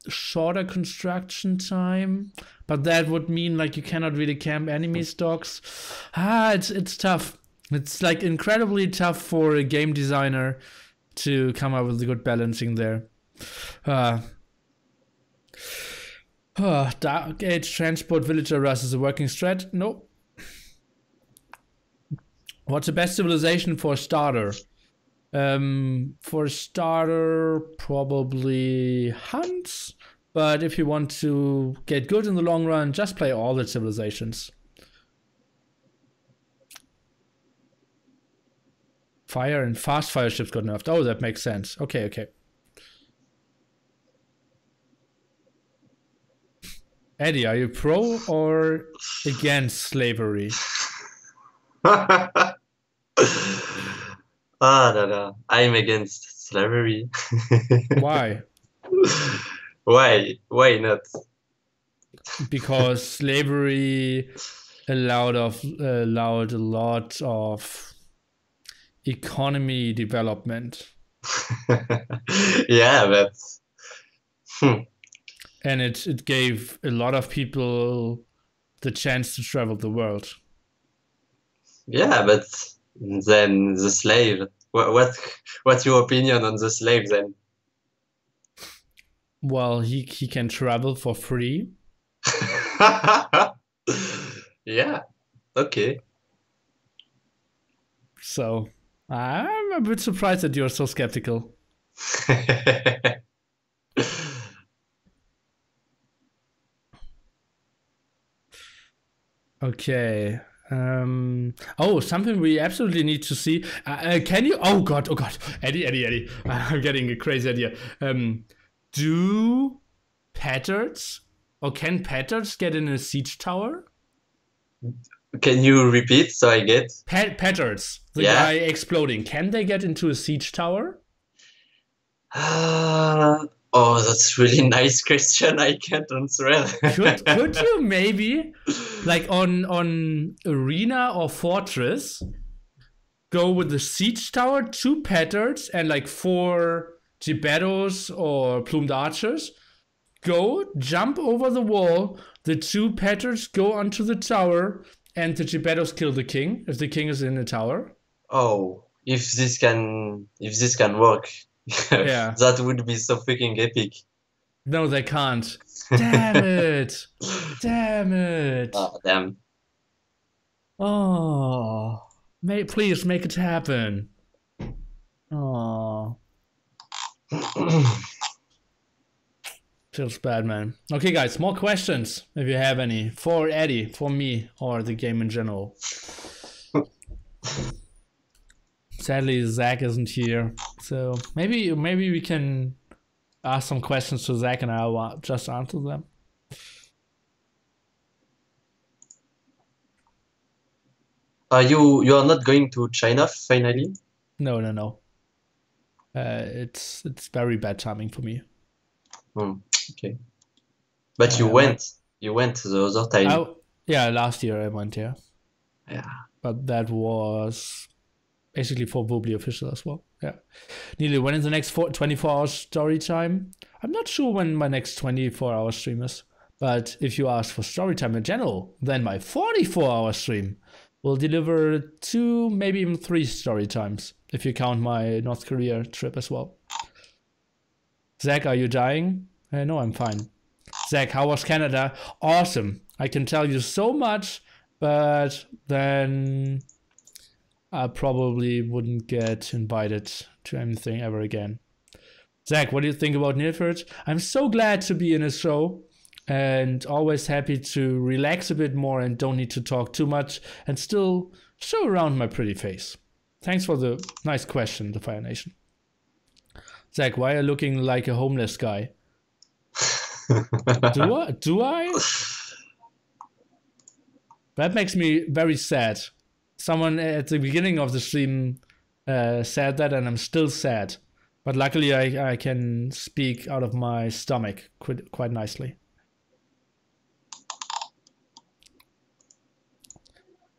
shorter construction time, but that would mean like you cannot really camp enemy stocks. It's tough. It's like incredibly tough for a game designer to come up with a good balancing there. Dark Age Transport Villager Rush is a working strat? Nope. What's the best civilization for a starter? For a starter, probably Hunts. But if you want to get good in the long run, just play all the civilizations. Fire and fast fire ships got nerfed. Oh, that makes sense. Okay. Eddie, are you pro or against slavery? No. I'm against slavery. Why? Why? Why not? Because slavery allowed a lot of economy development. Yeah, but and it gave a lot of people the chance to travel the world. Yeah, but then the slave. What's your opinion on the slave then? Well, he can travel for free. Yeah. Okay. So I'm a bit surprised that you're so skeptical. Okay. Oh, something we absolutely need to see. Can you? Oh God! Eddie! I'm getting a crazy idea. Do patterns or can patterns get in a siege tower? Can you repeat so I get? Patterns, the guy exploding. Can they get into a siege tower? Oh, that's really nice question. I can't answer it. Could you maybe, like on arena or fortress, go with the siege tower, 2 patterns, and like 4 Gibettos or plumed archers? Go, jump over the wall, the 2 patterns go onto the tower, and the Gibettos kill the king, if the king is in the tower. Oh, if this can work. Yeah. That would be so freaking epic. No, they can't. Damn it. Damn it. Oh, damn. Oh. Please make it happen. Oh. Feels bad, man. Okay, guys, more questions if you have any for Eddie, for me, or the game in general. Sadly, Zach isn't here, so maybe we can ask some questions to Zach and I'll just answer them. You are not going to China finally? No. It's very bad timing for me. Okay. But you went the other time. Yeah, last year I went, yeah. Yeah. But that was basically for Wobbly official as well. Yeah. Nearly, when is the next 24 hours story time? I'm not sure when my next 24-hour stream is. But if you ask for story time in general, then my 44-hour stream will deliver 2, maybe even 3 story times, if you count my North Korea trip as well. Zach, are you dying? No, I'm fine. Zach, how was Canada? Awesome. I can tell you so much, but then I probably wouldn't get invited to anything ever again. Zach, what do you think about Nilford? I'm so glad to be in a show and always happy to relax a bit more and don't need to talk too much and still show around my pretty face. Thanks for the nice question, the Fire Nation. Zach, why are you looking like a homeless guy? Do I? That makes me very sad. Someone at the beginning of the stream said that, and I'm still sad. But luckily, I can speak out of my stomach quite nicely.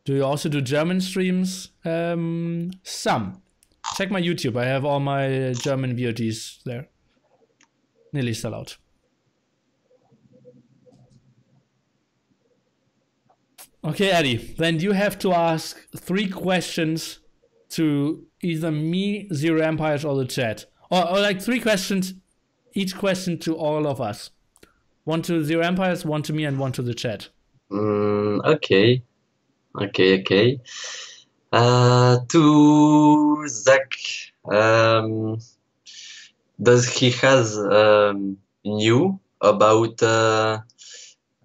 Do you also do German streams? Some. Check my YouTube. I have all my German VODs there. Nearly sell out. Okay, Eddie. Then you have to ask 3 questions to either me, ZeroEmpires, or the chat. Or like 3 questions, each question to all of us. 1 to ZeroEmpires, 1 to me, and 1 to the chat. Okay. To Zach, does he has new about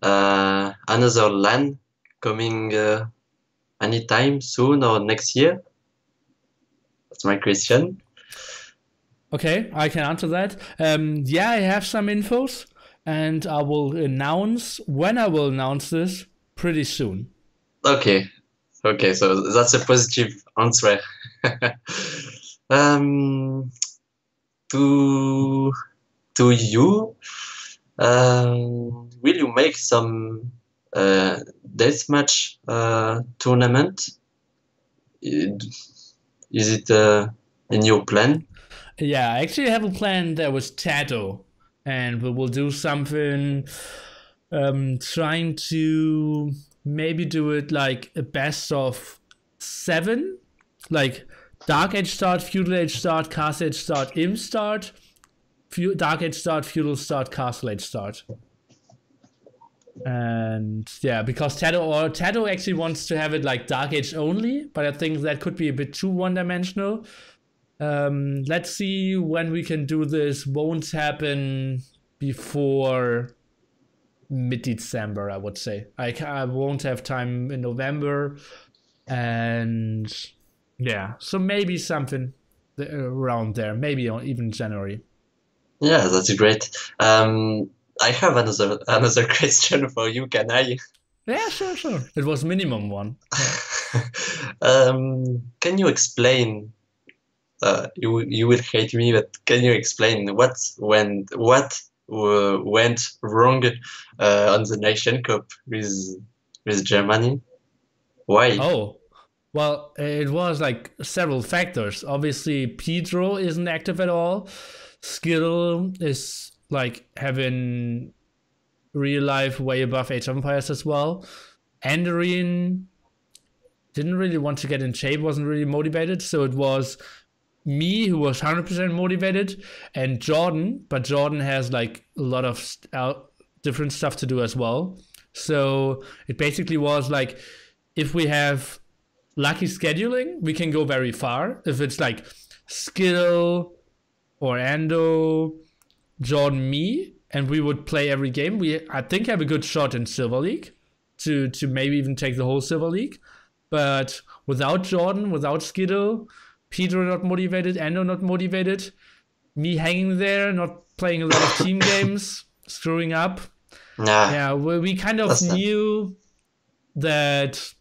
another LAN coming anytime soon or next year? That's my question. Okay, I can answer that. Yeah, I have some infos, and I will announce when I will announce this pretty soon. Okay, so that's a positive answer. To you, will you make some deathmatch tournament? Is it in your plan? Yeah, I actually have a plan that was Tato, and we will do something trying to maybe do it like a best of 7, like Dark Age start, Feudal Age start, Castle Age start, Imp start, Dark Age start, Feudal start, Castle Age start. And yeah, because Tato actually wants to have it like Dark Age only, but I think that could be a bit too one-dimensional. Let's see when we can do this. Won't happen before mid-December, I would say. I won't have time in November, and yeah, so maybe something around there, maybe even January. Yeah, that's great. I have another question for you. Can I? Yeah, sure. It was minimum 1. Yeah. Can you explain? You will hate me, but can you explain what went wrong on the Nationscup with Germany? Why? Oh, well, it was like several factors. Obviously, Pedro isn't active at all. Skill is like having real life way above Age of Empires as well. Andorin didn't really want to get in shape, wasn't really motivated, so it was me who was 100% motivated, and Jordan, but Jordan has like a lot of different stuff to do as well. So it basically was like, if we have lucky scheduling, we can go very far. If it's like skill or Ando, Jordan, me, and we would play every game, we I think have a good shot in Silver League to maybe even take the whole Silver League. But without Jordan, without Skiddo, Pedro not motivated, Endo not motivated, me hanging there, not playing a lot of team games, screwing up. Nah, Yeah, we kind of knew that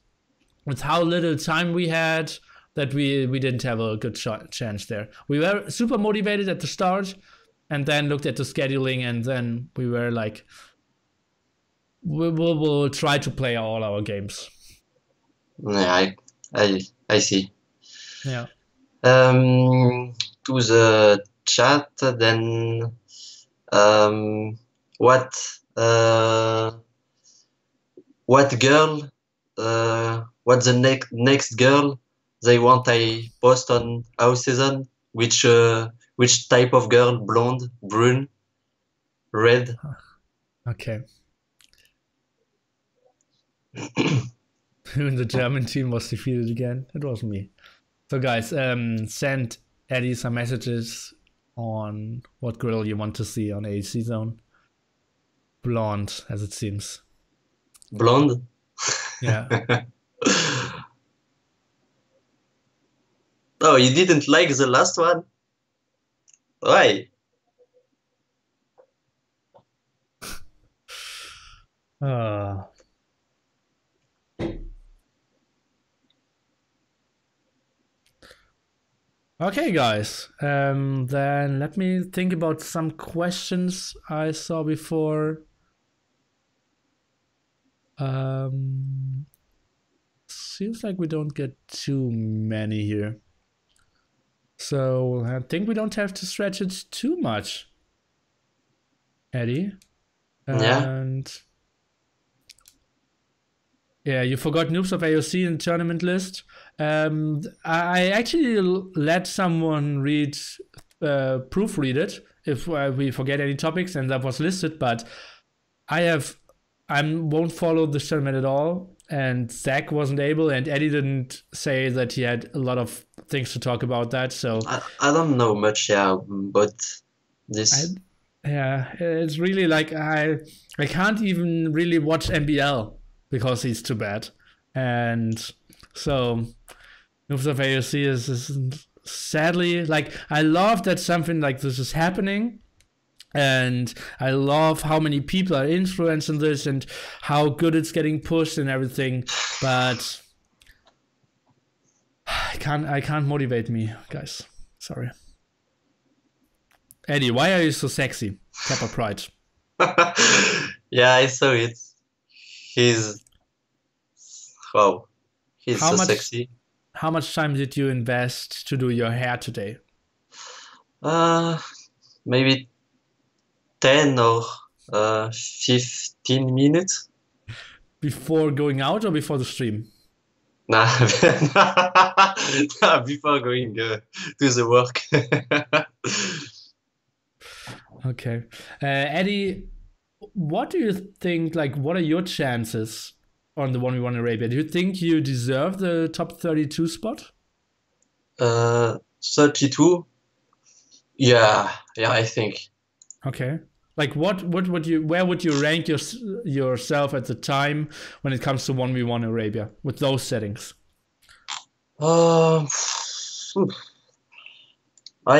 with how little time we had, that we didn't have a good chance there. We were super motivated at the start, and then looked at the scheduling, and then we were like, we'll try to play all our games. yeah, I see. Yeah. To the chat then. What girl? What the next girl they want I post on our season? Which type of girl? Blonde, brune, red? Okay. When the German team was defeated again, it was me. So guys, send Eddie some messages on what girl you want to see on AHC Zone. Blonde, as it seems. Blonde? Yeah. Oh, you didn't like the last one? Why? Okay, guys. Then let me think about some questions I saw before. Seems like we don't get too many here. So I think we don't have to stretch it too much, Eddie. And yeah, you forgot Noobs of AOC in the tournament list. I actually let someone proofread it if we forget any topics, and that was listed. But I won't follow the tournament at all, and Zach wasn't able, and Eddie didn't say that he had a lot of things to talk about that. So I don't know much, but this. It's really like I can't even really watch MBL because he's too bad, and so Noobs of AOC is sadly, like, I love that something like this is happening, and I love how many people are influencing this and how good it's getting pushed and everything, but I can't motivate me, guys. Sorry. Eddie, why are you so sexy? Kappa Pride. Yeah, I saw it. He's so sexy. How much time did you invest to do your hair today? Maybe 10 or 15 minutes. Before going out or before the stream? Nah, before going to the work. Okay. Eddie, what do you think, like, what are your chances on the 1v1 Arabia? Do you think you deserve the top 32 spot? 32? Yeah, I think. Okay. Like, where would you rank yourself at the time when it comes to 1v1 Arabia with those settings? I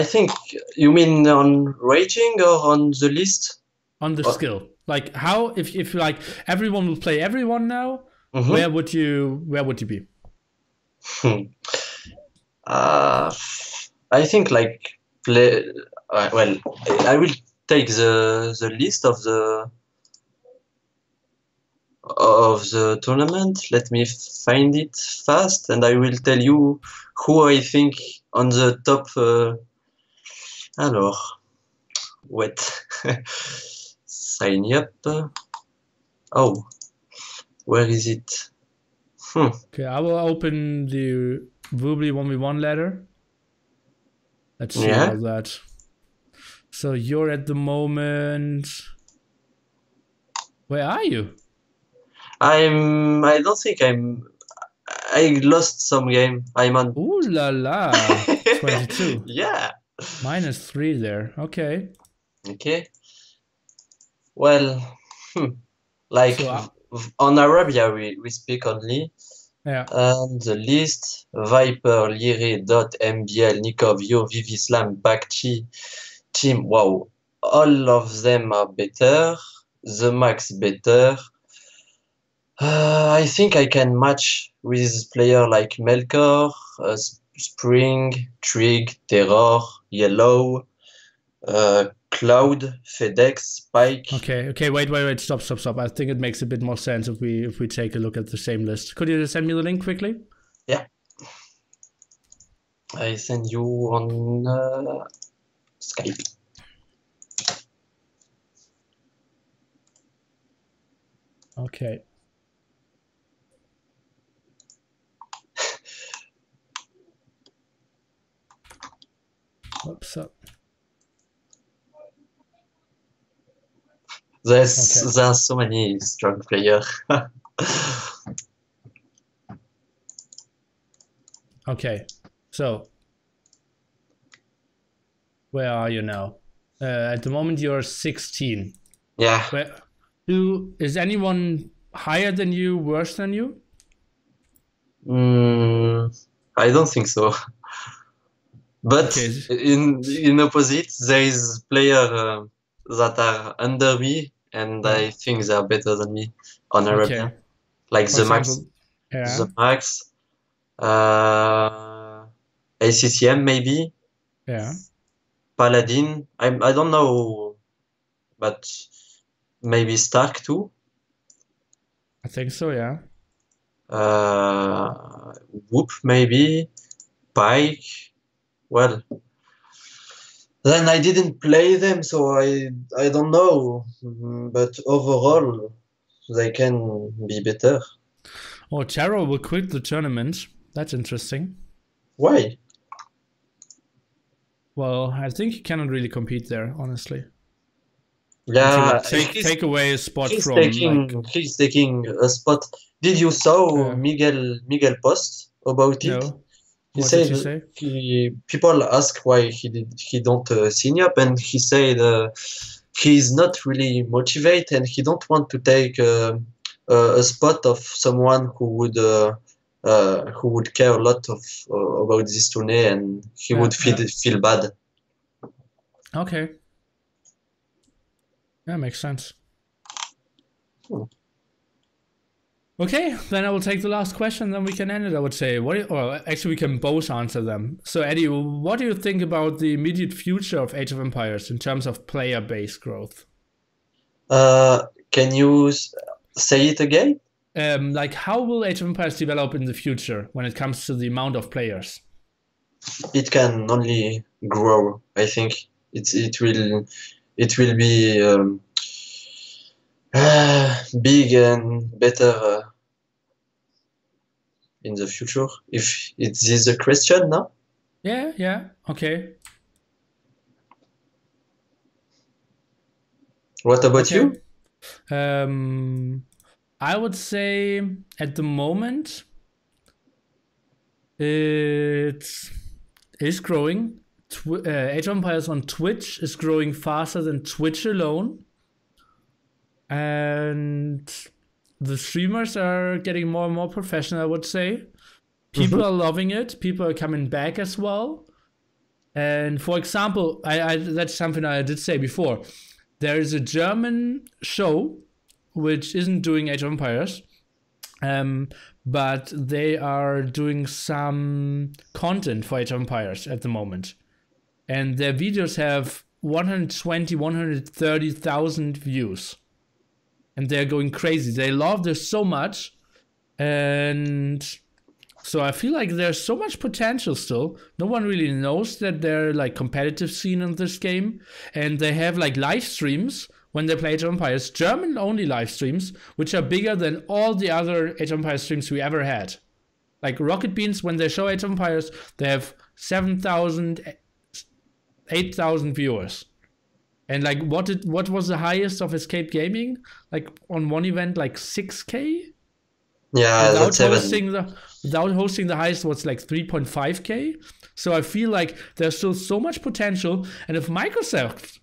think you mean on rating or on the list? On the skill. Like, how if like everyone will play everyone now, Mm-hmm. where would you be? I think like well, I will take the list of the tournament. Let me find it fast, and I will tell you who I think on the top. Alors, wait, sign up. Oh, where is it? Okay, I will open the Woobly 1v1 ladder. Let's see about that. So you're at the moment. Where are you? I don't think I lost some game. I'm on. Ooh la la. 22. Yeah. -3 there. Okay. Okay. Well, like So, on Arabia, we speak only. yeah. And the list: Viper, Lyre, Dot, MBL, Nikov, Yo, Vivislam, Bakchi, Team. Wow, all of them are better. The Max better. I think I can match with player like Melkor, Spring, Trig, Terror, Yellow, Cloud, FedEx, Spike. Okay, wait, stop. I think it makes a bit more sense if we take a look at the same list. Could you send me the link quickly? Yeah. I send you on Skype. Okay. Whoops up. There are so many strong players. Okay, so where are you now? At the moment, you're 16. Yeah. Is anyone higher than you, worse than you? I don't think so. But in opposite, there is player that are under me, and I think they are better than me on Arabia. Like the Max, the Max, ACCM maybe. Yeah. Paladin. I don't know, but maybe Stark too. I think so, yeah. Whoop maybe. Pike. Well, then I didn't play them, so I don't know. But overall, they can be better. Oh, Taro will quit the tournament. That's interesting. Why? Well, I think he cannot really compete there, honestly. Yeah, take away a spot he's from. He's taking a spot. Did you saw Miguel post about it? No. What did he say? People ask why he don't sign up, and he said he's not really motivated, and he don't want to take a spot of someone who would care a lot about this tourney, and he would feel bad. Okay. That makes sense. Okay, then I will take the last question, then we can end it, I would say. Actually, we can both answer them. So, Eddie, what do you think about the immediate future of Age of Empires in terms of player base growth? Can you say it again? Like, how will Age of Empires develop in the future when it comes to the amount of players? It can only grow. I think it will be big and better in the future. If it is a question now. Yeah. Okay. What about you? I would say at the moment it is growing. Age of Empires on Twitch is growing faster than Twitch alone. And the streamers are getting more and more professional, I would say. People are loving it. People are coming back as well. And for example, that's something I did say before. There is a German show which isn't doing Age of Empires, but they are doing some content for Age of Empires at the moment. And their videos have 120, 130,000 views. And they're going crazy. They love this so much. And so I feel like there's so much potential still. No one really knows that they're like competitive scene in this game. And they have like live streams when they play Age of Empires, German only live streams, which are bigger than all the other Age of Empires streams we ever had. Like Rocket Beans, when they show Age of Empires, they have 7,000, 8,000 viewers. And like what was the highest of Escape Gaming? Like on one event, like 6K? Yeah, without hosting the highest was like 3.5K. So I feel like there's still so much potential. And if Microsoft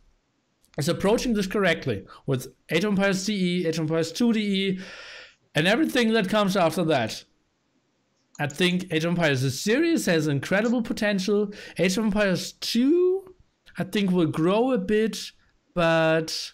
is approaching this correctly with Age of Empires DE, Age of Empires 2 DE, and everything that comes after that, I think Age of Empires the series has incredible potential. Age of Empires 2, I think, will grow a bit, but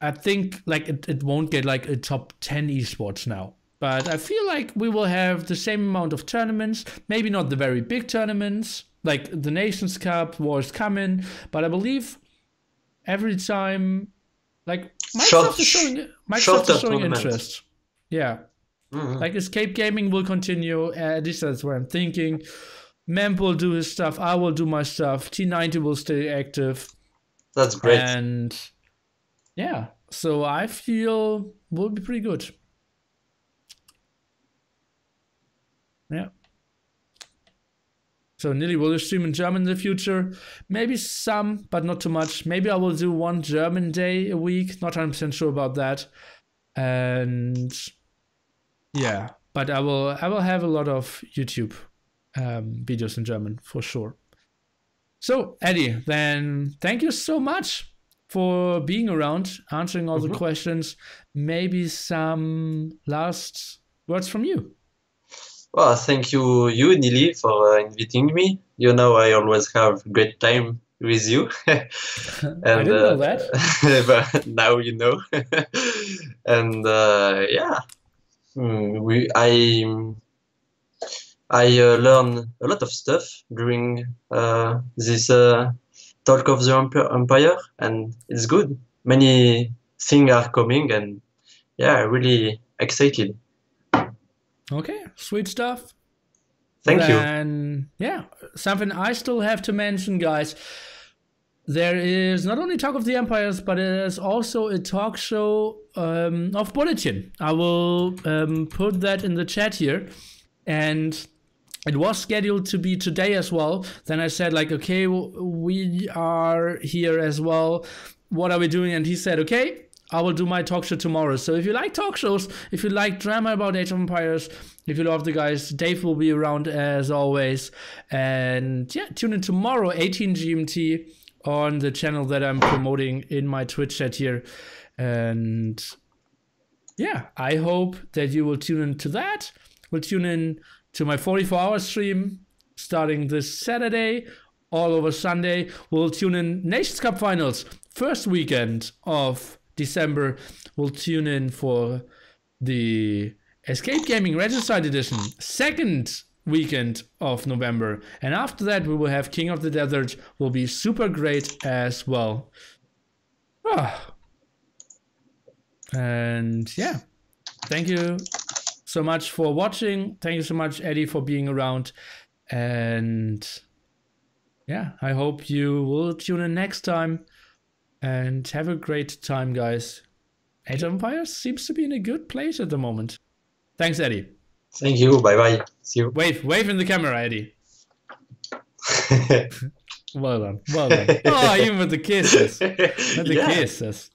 I think like it won't get like a top 10 esports now. But I feel like we will have the same amount of tournaments, maybe not the very big tournaments, like the Nations Cup was coming, but I believe every time, like Microsoft is showing interest. Yeah. Mm-hmm. Like Escape Gaming will continue. At least that's what I'm thinking. Memp will do his stuff. I will do my stuff. T90 will stay active. That's great. And yeah, so I feel we'll be pretty good. Yeah. So Nilly, will you stream in German in the future? Maybe some, but not too much. Maybe I will do one German day a week. Not 100% sure about that. And yeah, but I will have a lot of YouTube videos in German for sure. So Eddie, then thank you so much for being around, answering all the questions. Maybe some last words from you. Well, thank you, Nili, for inviting me. You know, I always have great time with you. And, I didn't know that. But now you know. And yeah, I learned a lot of stuff during this Talk of the Empire, and it's good. Many things are coming, and yeah, really excited. Okay, sweet stuff. Thank you. And yeah, something I still have to mention, guys. There is not only Talk of the Empires, but there's also a talk show of Bulletin. I will put that in the chat here. And it was scheduled to be today as well. Then I said, like, okay, we are here as well. What are we doing? And he said, okay, I will do my talk show tomorrow. So if you like talk shows, if you like drama about Age of Empires, if you love the guys, Dave will be around as always. And yeah, tune in tomorrow, 18 GMT, on the channel that I'm promoting in my Twitch chat here. And yeah, I hope that you will tune in to that. We'll tune in to my 44-hour stream starting this Saturday, all over Sunday. We'll tune in Nationscup Finals, first weekend of December. We'll tune in for the Escape Gaming Regicide Edition, second weekend of November. And after that, we will have King of the Desert. Will be super great as well. And yeah, thank you so much for watching. Thank you so much, Eddie, for being around. And yeah, I hope you will tune in next time. And have a great time, guys. Age of Empires seems to be in a good place at the moment. Thanks, Eddie. Thank you. Bye-bye. See you. Wave in the camera, Eddie. Well done. Well done. Oh, even with the kisses. With the kisses.